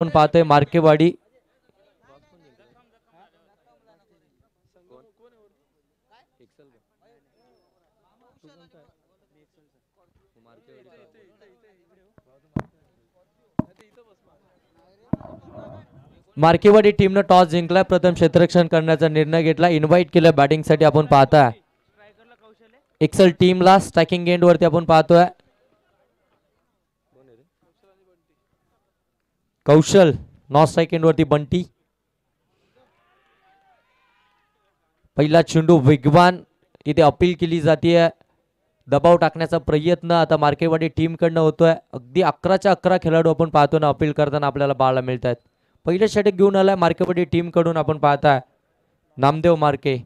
आपण पाहतोय मार्केवाडी मार्केवाडी टीमनं टॉस जिंकला, प्रथम क्षेत्ररक्षण करण्याचा निर्णय घेतला, इन्व्हाइट केलं बॅटिंग साठी. आपण पाहताय एक्सेल टीमला स्ट्रायकिंग एंड वरती आपण पाहतोय कौशल, नॉन स्ट्राइक एंड वरती बंटी. पहिला चेंडू वेगवान इथे अपील केली जाते, दबाव टाकण्याचा प्रयत्न आता मार्केवाडी टीम कडनं होतोय. अगदी 11च्या 11 खेळाडू आपण पाहतो ना अपील करताना आपल्याला पाहायला मिळत आहेत. पहिलं षटक घेऊन आलाय मार्केवाडी टीम कडून. आपण पाहताय नामदेव मार्के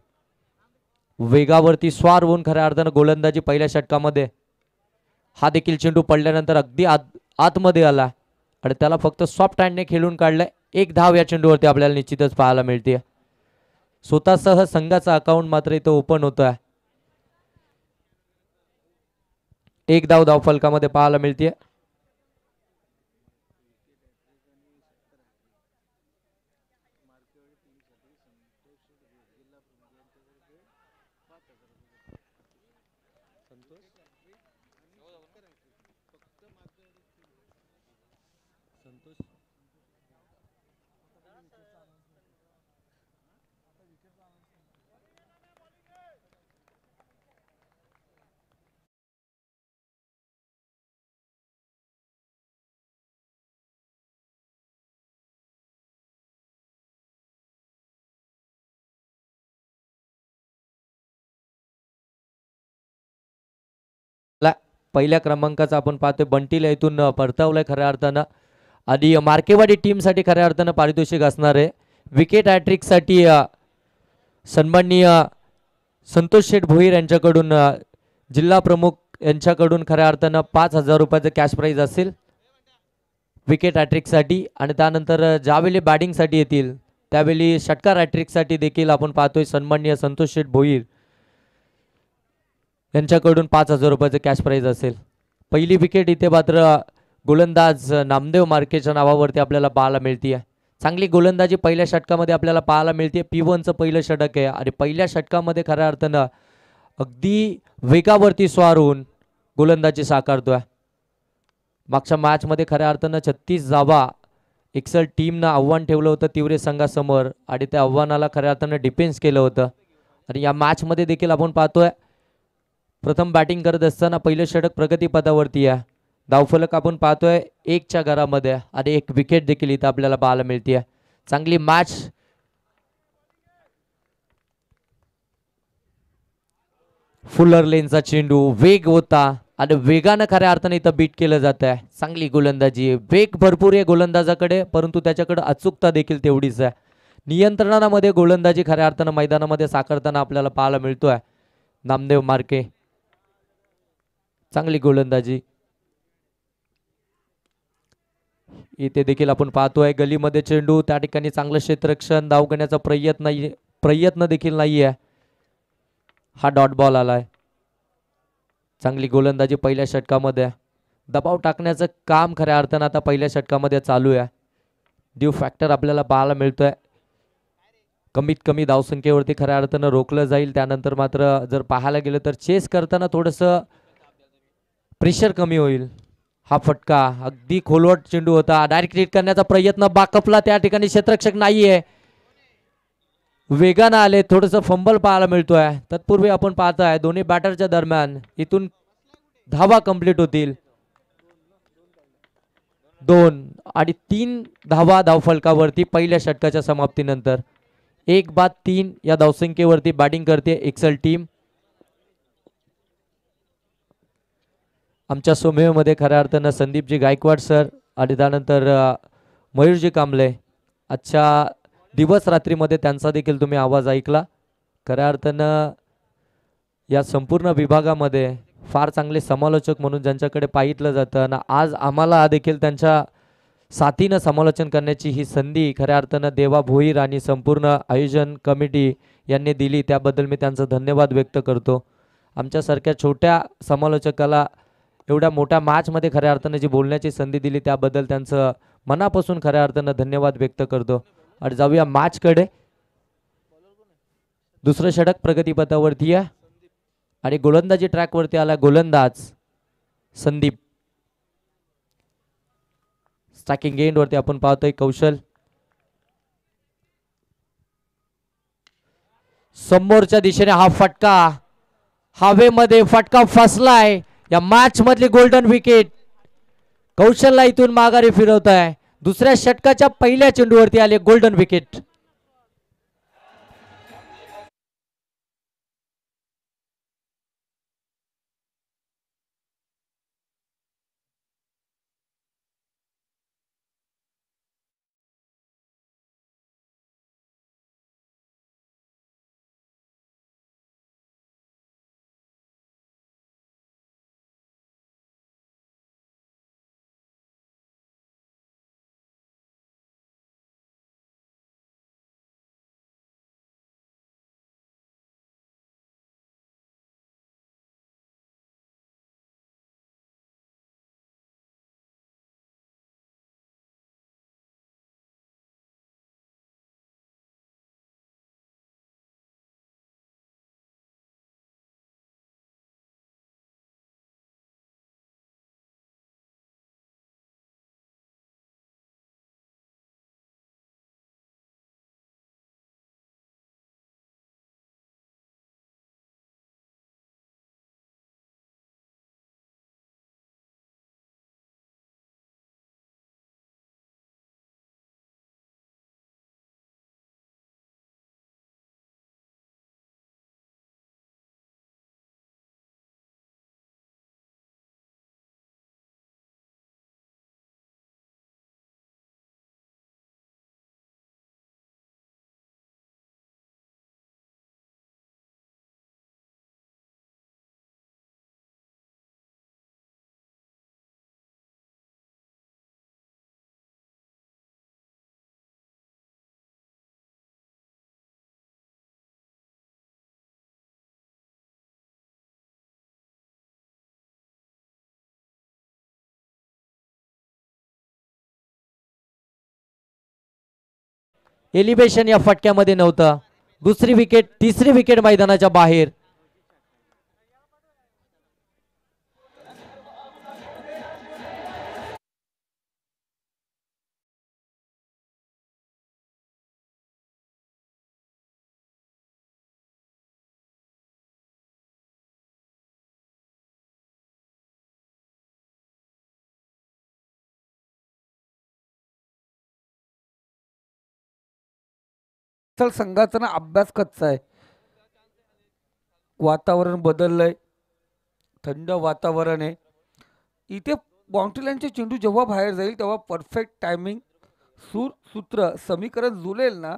वेगावरती स्वार होऊन खऱ्या अर्थानं गोलंदाजी पहिल्या षटकामध्ये. हा देखील चेंडू पडल्यानंतर अगदी आतमध्ये आला आणि त्याला फक्त सॉफ्ट हँडने खेळून काढलंय. एक धाव या चेंडूवरती आपल्याला निश्चितच पाहायला मिळते. स्वतःसह संघाचा अकाउंट मात्र इथं ओपन होतोय. एक धाव धावफलकामध्ये पाहायला मिळते. पहिल्या क्रमांकाचा आपण पाहतोय बंटीला इथून परतावलंय खऱ्या अर्थानं. आणि मार्केवाडी टीम साठी खऱ्या अर्थानं पारितोषिक असणार आहे. विकेट हॅट्रिक साठी सन्माननीय संतोष शेठ भोईर यांच्याकडून जिल्हा प्रमुख यांच्याकडून खऱ्या अर्थानं 5,000 रुपयाचं कॅश प्राइज असेल विकेट हॅट्रिक साठी. आणि त्यानंतर ज्यावेळी बॅटिंग साठी येतील त्यावेळी षटकार हॅट्रिक साठी देखील आपण पाहतोय सन्माननीय संतोष शेठ भोईर यांच्याकडून 5,000 रुपयाचं कॅश प्राइज असेल. पहिली विकेट इथे मात्र गोलंदाज नामदेव मार्केच्या नावावरती आपल्याला पाहायला मिळते. चांगली गोलंदाजी पहिल्या षटकामध्ये आपल्याला पाहायला मिळते. P1चं पहिलं षटक आहे आणि पहिल्या षटकामध्ये खऱ्या अर्थानं अगदी वेगावरती स्वार होऊन गोलंदाजी साकारतोय. मागच्या मॅचमध्ये खऱ्या अर्थानं 36 धावा एक्सेल टीमनं आव्हान ठेवलं होतं तिवरे संघासमोर आणि त्या आव्हानाला खऱ्या अर्थानं डिफेन्स केलं होतं. आणि या मॅचमध्ये देखील आपण पाहतोय प्रथम बॅटिंग करत असताना पहिलं षटक प्रगतीपथावरती आहे. धावफलक आपण पाहतोय 1च्या घरामध्ये आणि 1 विकेट देखील इथं आपल्याला पाहायला मिळते. चांगली मॅच फुलर लेनचा चेंडू वेग होता आणि वेगानं खऱ्या अर्थाने इथं बीट केलं जात आहे. चांगली गोलंदाजी, वेग भरपूर आहे गोलंदाजाकडे परंतु त्याच्याकडे अचूकता देखील तेवढीच आहे. नियंत्रणामध्ये गोलंदाजी खऱ्या अर्थानं मैदानामध्ये साकारताना आपल्याला पाहायला मिळतोय. नामदेव मार्के चांगली गोलंदाजी इथे देखील आपण पाहतोय. गलीमध्ये चेंडू, त्या ठिकाणी चांगलं क्षेत्ररक्षण, धाव घेण्याचा प्रयत्न देखील नाहीये. हा डॉट बॉल आलाय. चांगली गोलंदाजी पहिल्या षटकामध्ये, दबाव टाकण्याचं काम खऱ्या अर्थानं आता पहिल्या षटकामध्ये चालू आहे. ड्यू फॅक्टर आपल्याला पाहायला मिळतोय. कमीत कमी धावसंख्येवरती खऱ्या अर्थानं रोखलं जाईल. त्यानंतर मात्र जर पाहायला गेलं तर चेस करताना थोडंसं प्रेशर कमी होईल. हा फटका अगदी खोलवट चेंडू होता, डायरेक्ट हिट करण्याचा प्रयत्न बाकपला, त्या ठिकाणी क्षेत्ररक्षक नाहीये, वेगानं आले, थोडंसं फंबल पाहायला मिळतोय. तत्पूर्वी आपण पाहताय दोन्ही बॅटरच्या दरम्यान इथून धावा कंप्लीट होतील. 2 आणि 3 धावा धावफलकावरती पहिल्या षटकाच्या समाप्तीनंतर. 1-3 या धावसंख्येवरती बॅटिंग करते एक्सेल टीम. आमच्या सोमेमध्ये खऱ्या अर्थानं संदीपजी गायकवाड सर आणि त्यानंतर मयूरजी कांबळे. आजच्या दिवस रात्रीमध्ये त्यांचा देखील तुम्ही आवाज ऐकला. खऱ्या अर्थानं या संपूर्ण विभागामध्ये फार चांगले समालोचक म्हणून ज्यांच्याकडे पाहिलं जातं आणि आज आम्हाला देखील त्यांच्या साथीनं समालोचन करण्याची ही संधी खऱ्या अर्थानं देवा भोईर आणि संपूर्ण आयोजन कमिटी यांनी दिली, त्याबद्दल मी त्यांचा धन्यवाद व्यक्त करतो. आमच्यासारख्या छोट्या समालोचकाला एवढ्या मोठ्या मॅचमध्ये खऱ्या अर्थानं जी बोलण्याची संधी दिली त्याबद्दल त्यांचं मनापासून खऱ्या अर्थानं धन्यवाद व्यक्त करतो. आणि जाऊया मॅच कडे. दुसरं षटक प्रगतीपथावरती आहे आणि गोलंदाजी ट्रॅक वरती आला गोलंदाज संदीप. स्ट्रायकिंग एंड वरती आपण पाहतोय कौशल. समोरच्या दिशेने हा फटका हवेमध्ये फटका फसलाय. या मॅच मधली गोल्डन विकेट कौशलला इथून माघारी फिरवत आहे. दुसऱ्या षटकाच्या पहिल्या चेंडूवरती आले गोल्डन विकेट. एलिव्हेशन या फटक्यामध्ये नव्हतं. दुसरी विकेट, तिसरी विकेट मैदानाच्या बाहेर. संघाचा ना अभ्यास कच्चा आहे. वातावरण बदललंय, थंड वातावरण आहे. इथे बाउंड्री लाईनचे चेंडू जेव्हा बाहेर जाईल तेव्हा परफेक्ट टायमिंग सूत्र समीकरण जुळेल ना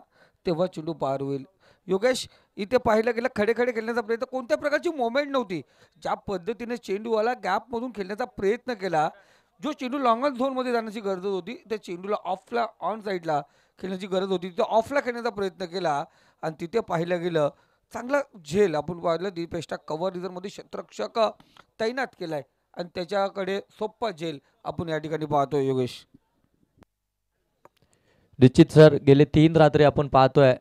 तेव्हा चेंडू पार होईल. योगेश, इथे पाहिलं गेलं खडे खडे खेळण्याचा प्रयत्न, कोणत्या प्रकारची मोमेंट नव्हती. ज्या पद्धतीने चेंडूवाला गॅपमधून खेळण्याचा प्रयत्न केला, जो चेंडू लॉंग झोनमध्ये जाण्याची गरज होती त्या चेंडूला ऑफला ऑन साईडला खेळण्याची गरज होती, तिथे ऑफला खेळण्याचा प्रयत्न केला. आणि तिथे पाहिलं गेलं चांगला झेल आपण पाहिलं दीपेष्टा कव्हर रिझनमध्ये क्षेत्ररक्षक तैनात केलाय आणि त्याच्याकडे सोप्पा झेल आपण या ठिकाणी पाहतोय. योगेश, निश्चित सर, गेले 3 रात्री आपण पाहतोय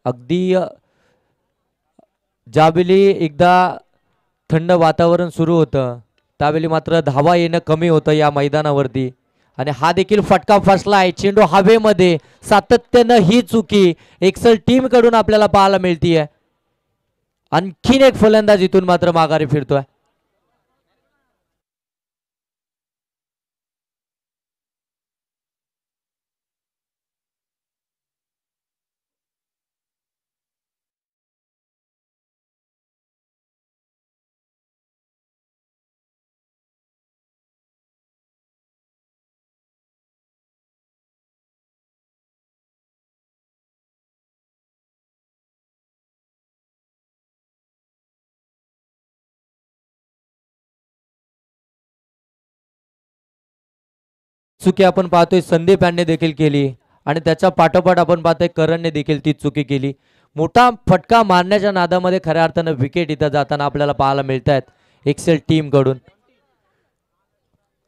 अगदी ज्यावेळी एकदा थंड वातावरण सुरू होतं त्यावेळी मात्र धावा येणं कमी होतं या मैदानावरती. आणि हा देखील फटका फसलाय. चेंडू हवेमध्ये, सातत्यानं ही चुकी एक्सल टीम कडून आपल्याला पाहायला मिळतीये. आणखीन एक फलंदाज इथून मात्र माघारी फिरतोय. चुकी आपण पाहतोय संदीप यांनी देखील केली आणि त्याच्या पाठोपाठ आपण पाहतोय करणने देखील ती चुकी केली. मोठा फटका मारण्याच्या नादामध्ये खऱ्या अर्थानं विकेट इथं जाताना आपल्याला पाहायला मिळत आहेत एक्सेल टीम कडून.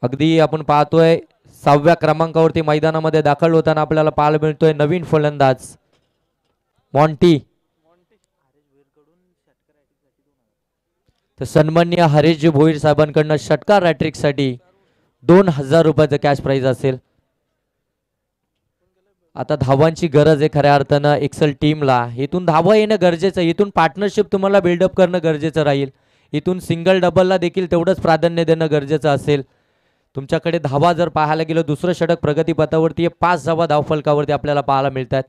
अगदी आपण पाहतोय 6व्या क्रमांकावरती मैदानामध्ये दाखल होताना आपल्याला पाहायला मिळतोय नवीन फलंदाज मॉन्टी. तर सन्माननीय हरीशजी भोईर साहेबांकडनं षटकार हॅट्रिक साठी 2000 रुपयाचं कॅश प्राइज असेल. आता धावांची गरज आहे खऱ्या अर्थानं एक्सेल टीमला. इथून धावा येणं गरजेचं आहे. इथून पार्टनरशिप तुम्हाला बिल्डअप करणं गरजेचं राहील. इथून सिंगल डबलला देखील तेवढंच प्राधान्य देणं गरजेचं असेल. तुमच्याकडे धावा जर पाहायला गेलं दुसरं षटक प्रगतीपथावरती 5 धावा धावफलकावरती आपल्याला पाहायला मिळतात.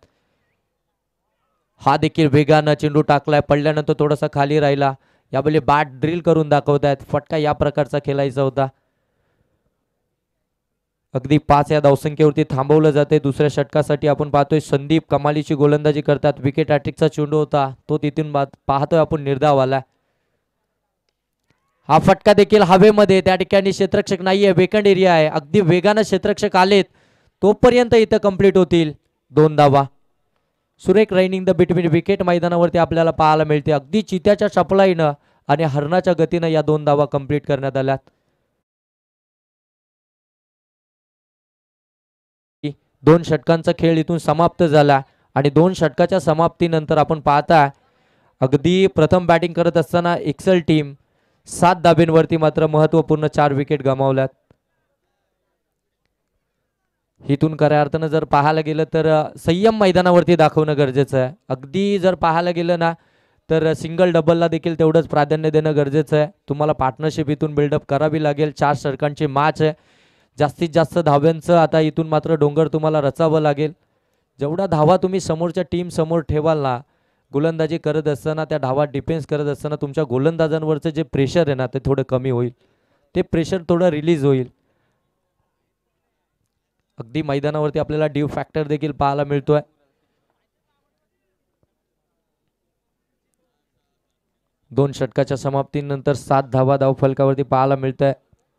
हा देखील वेगानं चेंडू टाकलाय, पडल्यानंतर थोडासा खाली राहिला. यावेळी बॅट ड्रिल करून दाखवतायत. फटका या प्रकारचा खेळायचा होता. अगदी 5 या धावसंख्येवरती थांबवलं जाते. दुसऱ्या षटकासाठी आपण पाहतोय संदीप कमालीची गोलंदाजी करतात. विकेट हॅट्रिकचा चेंडू होता तो तिथून पाहतोय आपण निर्धाव आला. हा फटका देखील हवेमध्ये, त्या ठिकाणी क्षेत्ररक्षक नाहीये, वेकंड एरिया आहे. अगदी वेगानं क्षेत्ररक्षक आलेत तोपर्यंत इथं कंप्लीट होतील 2 धावा. सुरेख रायनिंग द बिटवीन विकेट मैदानावरती आपल्याला पाहायला मिळते. अगदी चित्याच्या चपलाईनं आणि हरणाच्या गतीनं या 2 धावा कंप्लीट करण्यात आल्यात. 2 षटकांचा खेळ इथून समाप्त झाला आणि 2 षटकाच्या समाप्तीनंतर आपण पाहता अगदी प्रथम बॅटिंग करत असताना एक्सेल टीम 7 धाब्यांवरती मात्र महत्वपूर्ण 4 विकेट गमावल्यात. इथून खऱ्या अर्थानं जर पाहायला गेलं तर संयम मैदानावरती दाखवणं गरजेचं आहे. अगदी जर पाहायला गेलं ना तर सिंगल डबलला देखील तेवढंच प्राधान्य देणं गरजेचं आहे. तुम्हाला पार्टनरशिप इथून बिल्डअप करावी लागेल. 4 षटकांची मॅच आहे. जास्तीत जास्त धाव्यांचं आता इथून मात्र डोंगर तुम्हाला रचावं लागेल. जेवढा धावा तुम्ही समोरच्या टीम समोर ठेवाल ना, गोलंदाजी करत असताना त्या धावा डिफेन्स करत असताना तुमच्या गोलंदाजांवरचं जे प्रेशर आहे ना ते थोडं कमी होईल. ते प्रेशर थोडं रिलीज होईल. अगदी मैदानावरती आपल्याला ड्यू फॅक्टर देखील पाहायला मिळतोय. दोन षटकाच्या समाप्तीनंतर 7 धावा धावफलकावरती पाहायला मिळत आहे.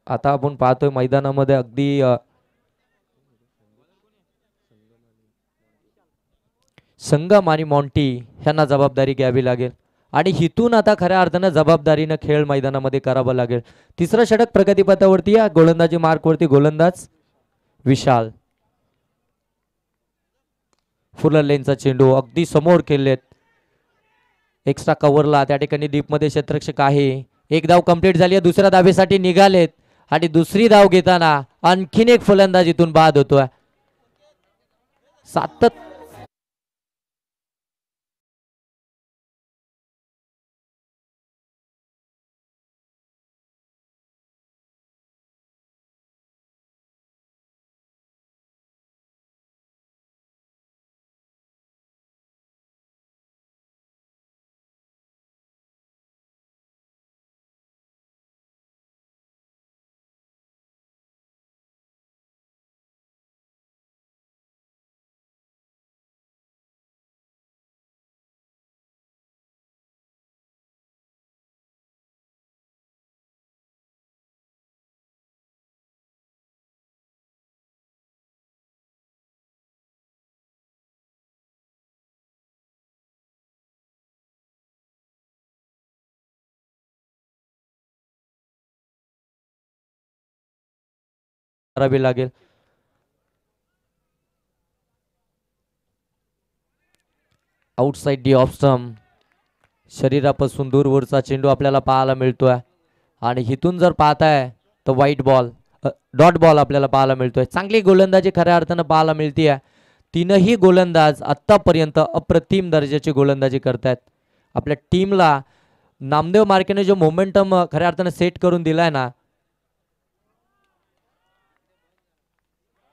आता आपण पाहतोय मैदानामध्ये अगदी संगम आणि मॉन्टी यांना जबाबदारी घ्यावी लागेल आणि हिथून आता खऱ्या अर्थानं जबाबदारीनं खेळ मैदानामध्ये करावा लागेल. तिसरं षटक प्रगतीपथावरती या गोलंदाजी मार्कवरती गोलंदाज विशाल. फुलर लेनचा चेंडू अगदी समोर खेळलेत. एक्स्ट्रा कव्हरला त्या ठिकाणी डीपमध्ये क्षेत्ररक्षक आहे. एक धाव कंप्लीट झाली आहे. दुसऱ्या धावेसाठी निघालेत आणि दुसरी धाव घेताना आणखीन एक फलंदाज इथून बाद होतोय. सातत्य करावी लागेल. आउटसाइड दी ऑफ स्टंप शरीरापासून दूरवरचा चेंडू आपल्याला पाहायला मिळतोय आणि इथून जर पाहताय तर व्हाईट बॉल डॉट बॉल आपल्याला पाहायला मिळतोय. चांगली गोलंदाजी खऱ्या अर्थानं पाहायला मिळतीये. तीनही गोलंदाज आत्तापर्यंत अप्रतिम दर्जाची गोलंदाजी करतायत. आपल्या टीमला नामदेव मार्केने जो मोमेंटम खऱ्या अर्थानं सेट करून दिलाय ना,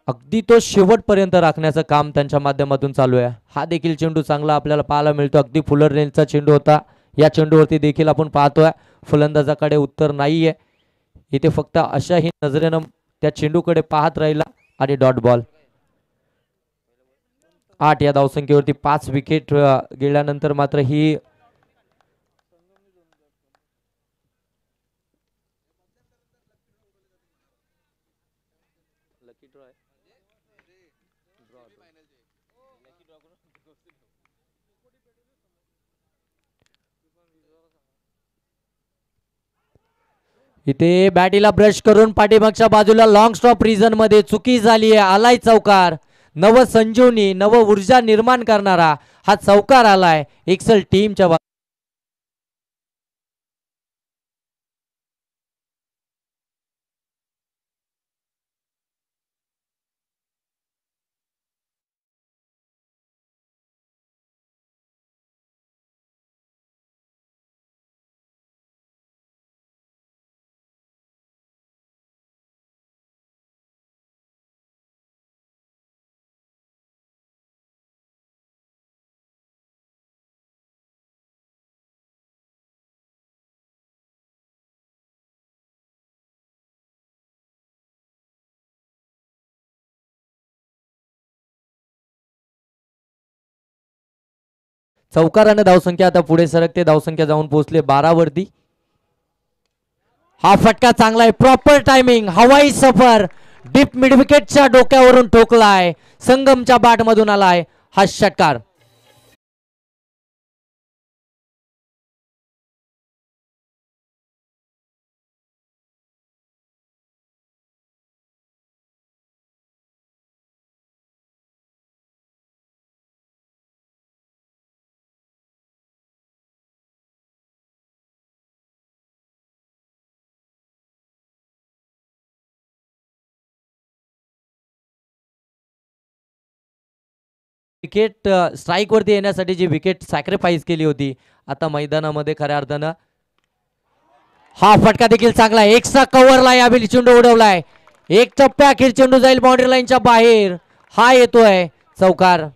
अगदी तो शेवटपर्यंत राखण्याचं काम त्यांच्या माध्यमातून चालू आहे. हा देखील चेंडू चांगला आपल्याला पाहायला मिळतो. अगदी फुलर रेंजचा चेंडू होता. या चेंडूवरती देखील आपण पाहतोय फलंदाजाकडे उत्तर नाहीये. इथे फक्त अशाही नजरेनं त्या चेंडूकडे पाहत राहिला आणि डॉट बॉल. 8 या धावसंख्येवरती 5 विकेट गेल्यानंतर मात्र ही इथे बॅटीला ब्रश करून पाठीमागच्या बाजूला लॉंग स्टॉप रिझन मध्ये चुकी झाली आहे. आलाय चौकार. नव संजीवनी नव ऊर्जा निर्माण करणारा हा चौकार आलाय एक्सल टीमच्या. चौकाराने धावसंख्या आता पुढे सरकते. धावसंख्या जाऊन पोहोचले 12 वरती. हा फटका चांगला आहे. Proper timing. हवाई सफर डीप मिड विकेटच्या डोक्यावरून ठोकलाय. संगमच्या बाट मधून आलाय हा षटकार. विकेट स्ट्राईक वरती येण्यासाठी जी विकेट सॅक्रिफाईस केली होती आता मैदानामध्ये खऱ्या अर्थानं. हा फटका देखील चांगला आहे. एक्स्ट्रा कव्हरला यावेळी चेंडू उडवलाय. एक टप्प्या अखेर चेंडू जाईल बाउंड्री लाईनच्या बाहेर. हा येतोय चौकार.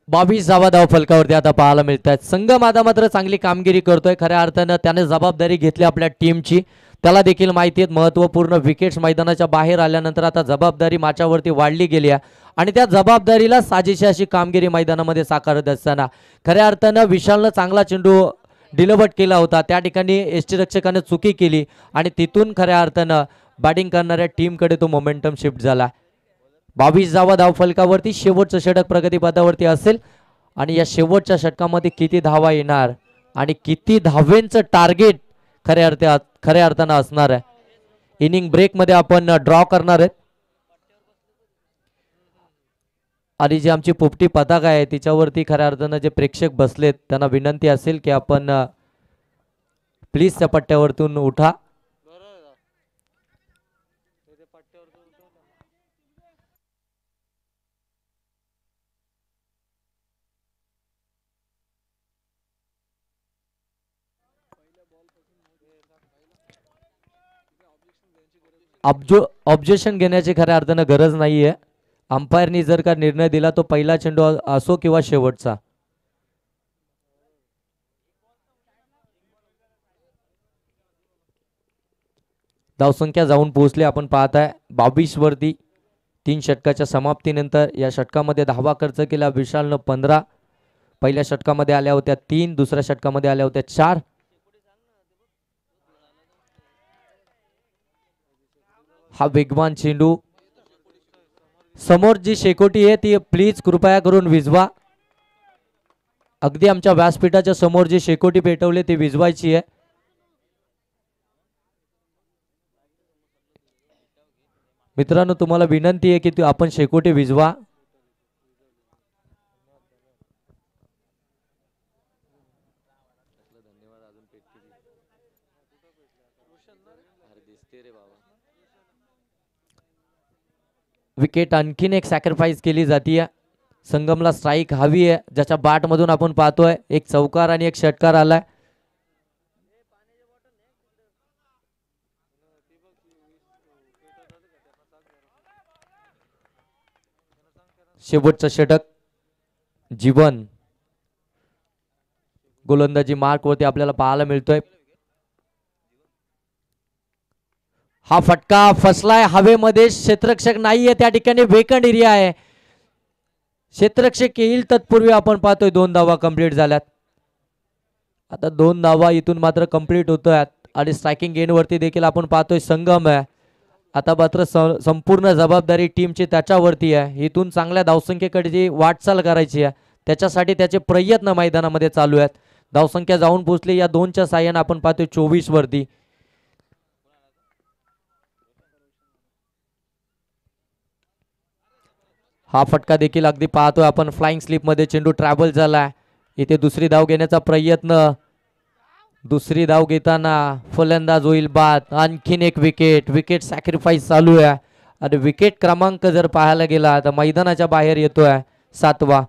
बावीस धावा धाव फलकावरती आता पाहायला मिळतात. संघम आता मात्र चांगली कामगिरी करतोय. खऱ्या अर्थानं त्याने जबाबदारी घेतली आपल्या टीमची. त्याला देखील माहिती आहेत महत्त्वपूर्ण विकेट्स मैदानाच्या बाहेर आल्यानंतर आता जबाबदारी माझ्यावरती वाढली गेली आहे आणि त्या जबाबदारीला साजेशी अशी कामगिरी मैदानामध्ये साकारत असताना खऱ्या अर्थानं विशालनं चांगला चेंडू डिलिव्हर्ड केला होता. त्या ठिकाणी यष्टीरक्षकाने चुकी केली आणि तिथून खऱ्या अर्थानं बॅटिंग करणाऱ्या टीमकडे तो मोमेंटम शिफ्ट झाला. 22 धावा धाव फलकावरती. शेवटचं षटक प्रगतीपथावरती असेल आणि या शेवटच्या षटकामध्ये किती धावा येणार आणि किती धावेंचं टार्गेट खऱ्या अर्थानं असणार आहे. इनिंग ब्रेक मध्ये आपण ड्रॉ करणार आहेत आणि जी आमची पोपटी पताका आहे तिच्यावरती खऱ्या अर्थानं जे प्रेक्षक बसलेत त्यांना विनंती असेल की आपण प्लीज त्या पट्ट्यावरतून उठा. ऑब्जेक्शन घेण्याची खऱ्या अर्थानं गरज नाहीये. अंपायरनी जर का निर्णय दिला तो पहिला चेंडू असो किंवा शेवटचा. धावसंख्या जाऊन पोहोचले आपण पाहताय 22 वरती. 3 षटकाच्या समाप्तीनंतर या षटकामध्ये धावा खर्च केला विशालनं 15. पहिल्या षटकामध्ये आल्या होत्या 3. दुसऱ्या षटकामध्ये आल्या होत्या 4. हा वेगवान चेंडू. समोर जी शेकोटी आहे ती प्लीज कृपया करून विझवा. अगदी आमच्या व्यासपीठाच्या समोर जी शेकोटी पेटवली ती विझवायची आहे. मित्रांनो तुम्हाला विनंती आहे की आपण शेकोटी विझवा. विकेट आणखीन एक सॅक्रिफाईस केली जाते. संगमला स्ट्राईक हवी आहे ज्याच्या बाट मधून आपण पाहतोय एक चौकार आणि एक षटकार आलाय. शेवटचं षटक. जीवन गोलंदाजी मार्क वरती आपल्याला पाहायला मिळतोय. हा फटका फसलाय हवेमध्ये, क्षेत्ररक्षक नाहीये त्या ठिकाणी, वेकंड एरिया आहे. क्षेत्ररक्षक येईल तत्पूर्वी आपण पाहतोय 2 धावा कंप्लीट झाल्यात. आता 2 धावा इथून मात्र कंप्लीट होतोय आणि स्ट्रायकिंग एंड वरती देखील आपण पाहतोय संगम आहे. आता मात्र संपूर्ण जबाबदारी टीमची त्याच्यावरती आहे. इथून चांगल्या धावसंख्येकडे जी वाटचाल करायची आहे त्याच्यासाठी त्याचे प्रयत्न मैदानामध्ये चालू आहेत. धावसंख्या जाऊन पोहोचली या 2च्या साह्याने आपण पाहतोय 24 वरती. हा फटका देखील अगदी पाहतोय आपण फ्लाइंग स्लिप मध्ये चेंडू ट्रॅव्हल झालाय. इथे दुसरी धाव घेण्याचा प्रयत्न, दुसरी धाव घेताना फलंदाज होईल बाद. आणखीन एक विकेट सॅक्रिफाईस चालू आहे आणि विकेट क्रमांक जर पाहायला गेला तर मैदानाच्या बाहेर येतोय 7वा.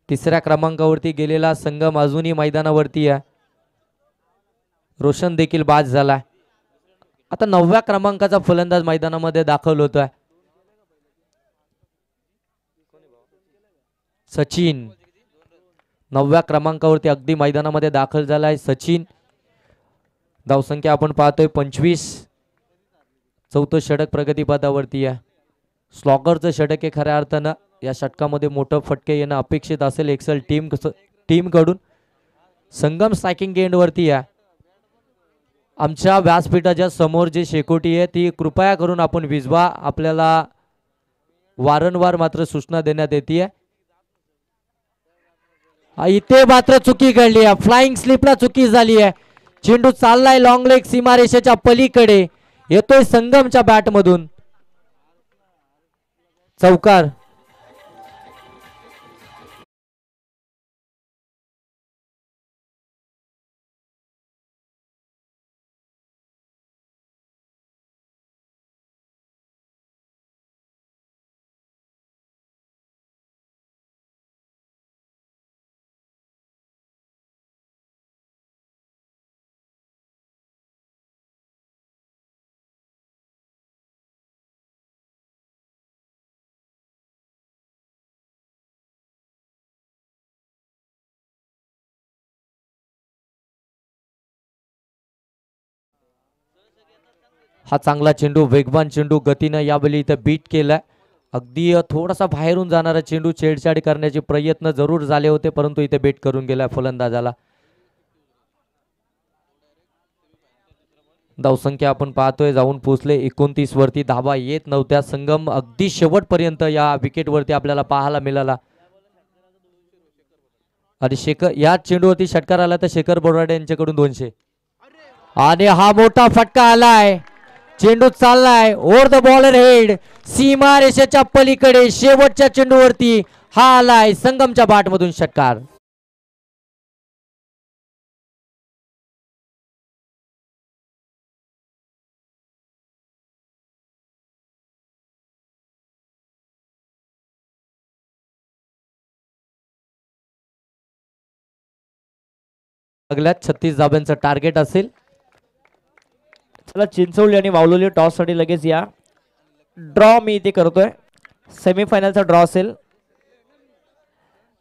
तिसऱ्या क्रमांकावरती गेलेला संगम अजूनही मैदानावरती आहे. रोशन देखील बाद झालाय. आता 9व्या क्रमांकाचा फलंदाज मैदानामध्ये दाखल होतोय. सचिन 9व्या क्रमांकावरती अगदी मैदानामध्ये दाखल झालाय सचिन. धावसंख्या आपण पाहतोय 25. चौथं षटक प्रगतीपथावरती आहे. स्लॉगरचं षटक आहे खऱ्या अर्थानं. या षटकामध्ये मोठं फटके येणं अपेक्षित असेल एक्सेल टीम कडून. संगम स्ट्रायकिंग एंड वरती आहे. आमच्या व्यासपीठाच्या समोर जी शेकोटी आहे ती कृपया करून आपण विझवा. आपल्याला वारंवार मात्र सूचना देण्यात येते. इथे मात्र चुकी घडली आहे. फ्लाइंग स्लिपला चुकी झाली आहे. चेंडू चाललाय लॉंग लेग सीमारेषेच्या पलीकडे, येतोय संगमच्या बॅट मधून. चौकार. हा चांगला चेंडू, वेगवान चेंडू, गतीनं यावेळी इथं बीट केलाय. अगदी थोडासा बाहेरून जाणारा चेंडू, छेडछाड करण्याचे प्रयत्न जरूर झाले होते परंतु इथे बेट करून गेलाय फलंदाजाला. धावसंख्या आपण पाहतोय जाऊन पोहोचले 29 वरती. धावा येत नव्हत्या. संगम अगदी शेवटपर्यंत या विकेट वरती आपल्याला पाहायला मिळाला. आणि शेखर या चेंडूवरती षटकार आला तर शेखर बोराडे यांच्याकडून 200. आणि हा मोठा फटका आलाय. चेंडू चाललाय ओव्हर द बॉलर हेड, सीमा रेषेच्या पलीकडे. शेवटच्या चेंडूवरती हा आलाय संगमच्या बाट मधून षटकार. अगल्यात 36 धाब्यांचं टार्गेट असेल. चला चिंचवली आणि वावलोली टॉस साठी लगेच या. ड्रॉ मी इथे करतोय. सेमीफायनलचा ड्रॉ असेल.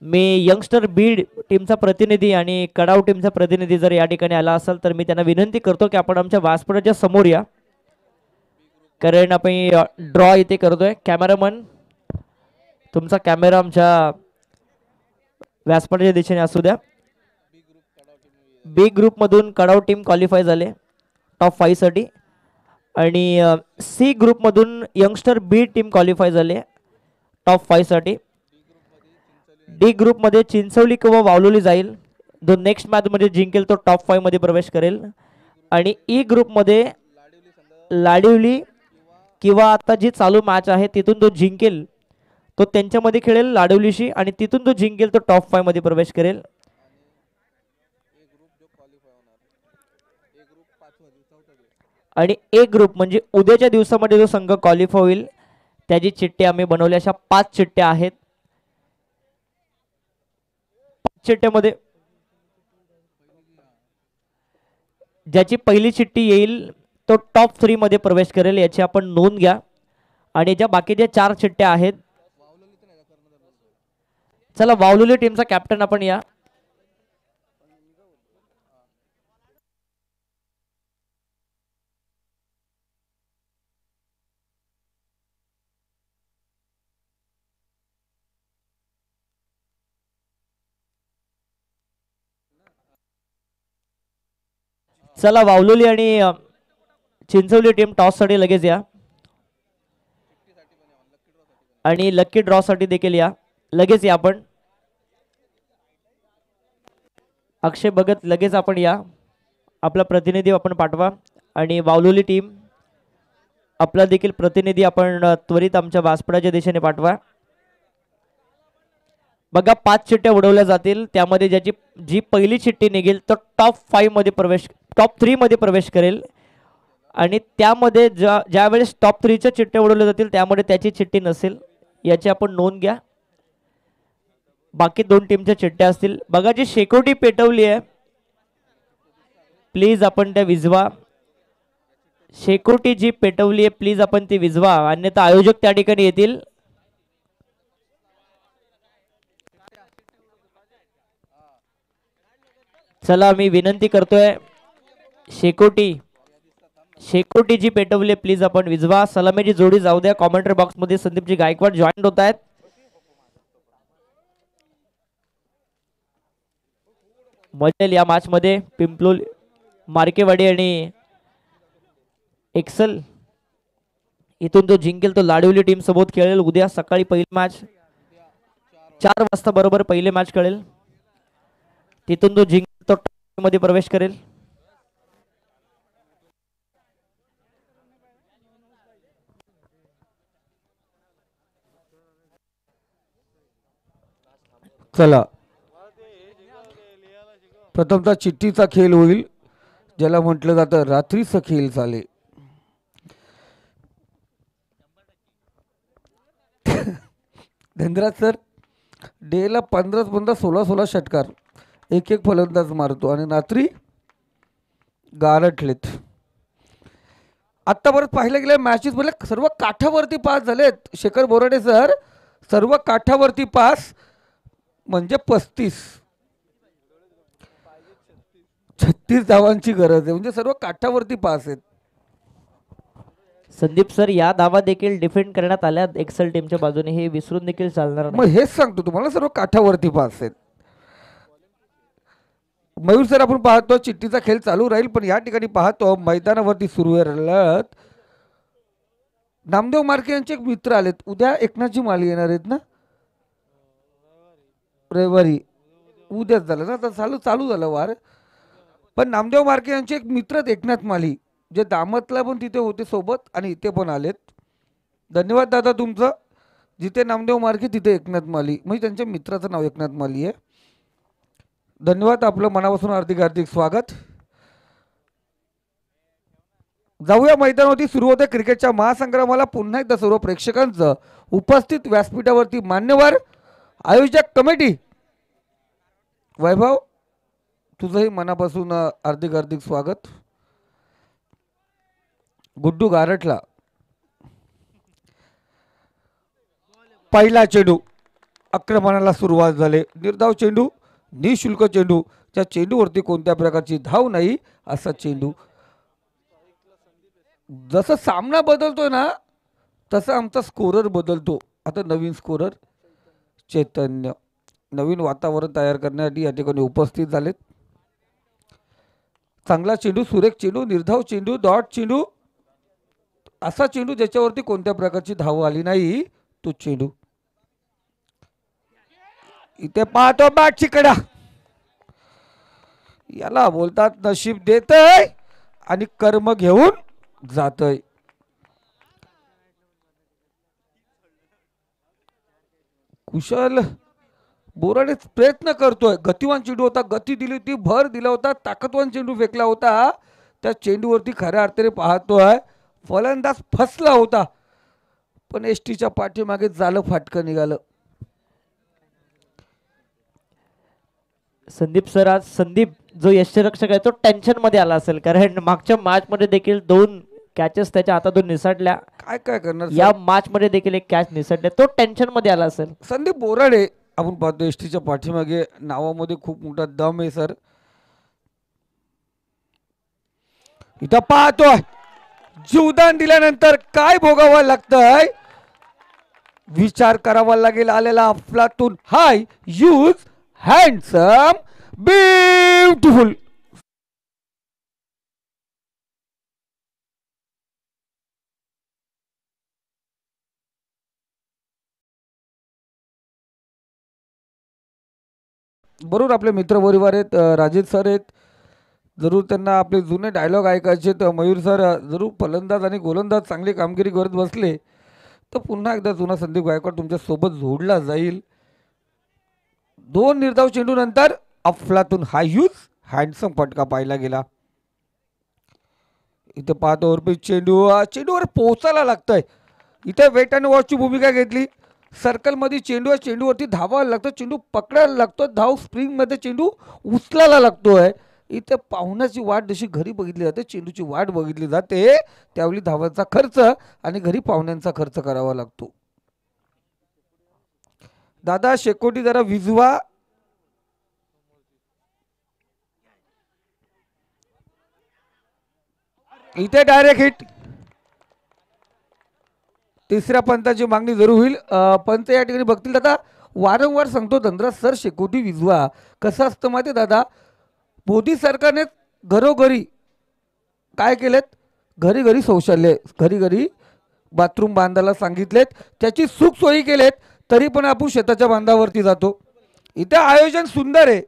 मी यंगस्टर बीड टीमचा प्रतिनिधी आणि कडाव टीमचा प्रतिनिधी जर या ठिकाणी आला असेल तर मी त्यांना विनंती करतो की आपण आमच्या व्यासपीठाच्या समोर या, कारण आपण ड्रॉ इथे करतोय. कॅमेरामन तुमचा कॅमेरा आमच्या व्यासपीठाच्या दिशेने असू द्या. बी ग्रुपमधून कडाव टीम क्वालिफाय झाले टॉप 5 साठी आणि सी ग्रुपमधून यंगस्टर बी टीम क्वालिफाय झाले टॉप 5 साठी. डी ग्रुपमध्ये चिंचवली किंवा वावलोली जाईल. जो नेक्स्ट मॅचमध्ये जिंकेल तो टॉप 5 मध्ये प्रवेश करेल. आणि ई ग्रुपमध्ये लाडिवली किंवा आता जी चालू मॅच आहे तिथून जो जिंकेल तो त्यांच्यामध्ये खेळेल लाडिवलीशी आणि तिथून जो जिंकेल तो टॉप 5 मध्ये प्रवेश करेल. आणि ए ग्रुप म्हणजे उद्याच्या दिवसामध्ये जो संघ क्वालिफाय होईल त्याची चिठ्ठी आम्ही बनवल्या. अशा 5 चिठ्ठ्या आहेत. 5 चिठ्ठ्यामध्ये ज्याची पहिली चिठ्ठी येईल तो टॉप 3 मध्ये प्रवेश करेल, याची आपण नोंद घ्या. आणि ज्या बाकीच्या 4 चिठ्ठ्या आहेत, चला वावलोली टीमचा कॅप्टन आपण या. चला वावलोली आणि चिंचवली टीम टॉससाठी लगेच या आणि लकी ड्रॉ साठी देखील या लगेच या आपण अक्षय भगत लगेच आपण या आपला प्रतिनिधी आपण पाठवा आणि वावलोली टीम आपला देखील प्रतिनिधी आपण त्वरित आमच्या वासपडाच्या दिशेने पाठवा बघा 5 चिठ्ठ्या उडवल्या जातील त्यामध्ये जी पहिली चिठ्ठी निघेल तो टॉप 3 मध्ये प्रवेश करेल आणि त्यामध्ये ज्या वेळेस टॉप 3 च्या चिठ्ठ्या उडवल्या जातील त्यामध्ये त्याची चिठ्ठी नसेल याची आपण नोंद घ्या बाकी 2 टीमच्या चिठ्ठ्या असतील बघा जी शेकोटी पेटवली आहे प्लीज आपण त्या विझवा शेकोटी जी पेटवली आहे प्लीज आपण ती विझवा अन्यथा आयोजक त्या ठिकाणी येतील चला मी विनंती करतोय शेकोटी जी पेटवली प्लीज आपण विझवा सलामीची जोडी जाऊ द्या कॉमेंट्री बॉक्स मध्ये संदीपजी गायकवाड जॉईन होत आहेत मजा या मॅच मध्ये पिंपलोली मार्केवाडी आणि एक्सल इथून तो जिंकेल तो लाडवली टीम सोबत खेळेल उद्या सकाळी पहिली मॅच 4 वाजता बरोबर पहिले मॅच खेळेल तिथून तो जिंकेल तो टॉप मध्ये प्रवेश करेल चला प्रथमतः चिठ्ठीचा खेळ होईल ज्याला म्हटलं जातं रात्रीचा खेळ चाले धनराज सर डेला 15 16 षटकार एक फलंदाज मारतो आणि रात्री गारठलेत आत्तापर्यंत पाहिलं गेलं मॅचेस मध्ये सर्व काठावरती पास झालेत शेखर बोराडे सर सर्व काठावरती पास म्हणजे 36 धावांची गरज आहे म्हणजे सर्व काठावरती पास आहेत संदीप सर या धावा देखील डिफेंड करण्यात आल्या एक्सेल टीमच्या बाजूने हे विसरून देखील चालणार मग हेच सांगतो तुम्हाला सर्व काठावरती पास आहेत मयूर सर आपण पाहतो चिठ्ठीचा खेळ चालू राहील पण या ठिकाणी पाहतो मैदानावरती सुरू आहे नामदेव मार्के यांचे एक मित्र आलेत उद्या एकनाथजी माली येणार आहेत ना रविवारी उद्याच झालं ना आता चालू झालं वार पण नामदेव मार्के यांचे एक मित्र एकनाथ माली जे दामतला पण तिथे होते सोबत आणि इथे पण आलेत धन्यवाद दादा तुमचं जिथे नामदेव मार्के तिथे एकनाथ माली म्हणजे त्यांच्या मित्राचं नाव एकनाथ माली आहे धन्यवाद आपलं मनापासून हार्दिक स्वागत जाऊया मैदानावरती सुरू होते क्रिकेटच्या महासंग्रामाला पुन्हा एकदा सर्व प्रेक्षकांचं उपस्थित व्यासपीठावरती मान्यवर आयोजक कमिटी वैभव तुझंही मनापासून हार्दिक स्वागत गुड्डू गारटला पहिला चेंडू आक्रमणाला सुरुवात झाले निर्धाव चेंडू निशुल्क चेंडू त्या चेंडूवरती कोणत्या प्रकारची धाव नाही असा चेंडू जसं सामना बदलतोय ना तसं आमचा स्कोरर बदलतो आता नवीन स्कोरर चैतन्य नवीन वातावरण तयार करण्यासाठी या ठिकाणी उपस्थित झालेत चांगला चेंडू सुरेख चेंडू निर्धाव चेंडू डॉट चेंडू असा चेंडू ज्याच्यावरती कोणत्या प्रकारची धाव आली नाही तो चेंडू इथे पाहतो बॅटची कडा याला बोलतात नशीब देतय आणि कर्म घेऊन जातय कुशल बोराडे प्रयत्न करतोय गतिवान चेंडू होता गती दिली होती भर दिला होता ताकदवान चेंडू फेकला होता त्या चेंडूवरती खऱ्या अर्थाने पाहतोय फलंदाज फसला होता पण एसटीच्या पाठीमागे झालं फाटकं निघालं संदीप सर आज संदीप जो यष्टीरक्षक आहे तो टेन्शन मध्ये आला असेल कारण मागच्या मॅच मध्ये देखील 2 कॅचेस त्याच्या हातातून निसटल्या काय करणार या मॅच मध्ये देखील एक कॅच निसटल्या तो टेन्शन मध्ये आला असेल संदीप बोराडे आपण पाहतो एसटीच्या पाठीमागे नावामध्ये खूप मोठा दम आहे सर इथं पाहतोय जीवदान दिल्यानंतर काय भोगावं लागतंय विचार करावा लागेल आलेला अफलातून हाय यूज हँडसम ब्युटिफुल बरोबर आपले मित्रपरिवार आहेत, राजेश सर आहेत. जरूर त्यांना आपले जुने डायलॉग ऐकायचे. तर मयूर सर जरूर फलंदाज आणि गोलंदाज चांगली कामगिरी करत बसले तर पुन्हा एकदा जुना संदीप गायकवाड तुमच्या सोबत जोडला जाईल. 2 निर्धाव चेंडू नंतर अफलातून हायूज हँडसम फटका पाहिला गेला. इथे पाहतो ओव्हरपिच चेंडू, चेंडूवर पोहोचायला लागतंय. इथे वेट अँड वॉचची भूमिका घेतली. सर्कलमध्ये चेंडू आहे, चेंडूवरती धावायला लागतं, चेंडू पकडायला लागतो, धाव स्प्रिंगमध्ये चेंडू उचलायला लागतोय. इथे पाहुण्याची वाट जशी घरी बघितली जाते, चेंडूची वाट बघितली जाते, त्यावेळी धावांचा खर्च आणि घरी पाहुण्यांचा खर्च करावा लागतो. दादा शेकोटी जरा विजवा. इथे डायरेक्ट हिट. तिसऱ्या पंताची मागणी जरूर होईल. पंत या ठिकाणी बघतील. दादा वारंवार सांगतो धनराज सर शेकोटी विजवा. कसं असतं माहिती दादा, मोदी सरकारने घरोघरी काय केलेत, घरी घरी शौचालय, घरी घरी बाथरूम बांधायला सांगितलेत, त्याची सुख सोयी केलेत. तरी पण आपण शेताच्या बांधावरती जातो. इथे आयोजन सुंदर आहे,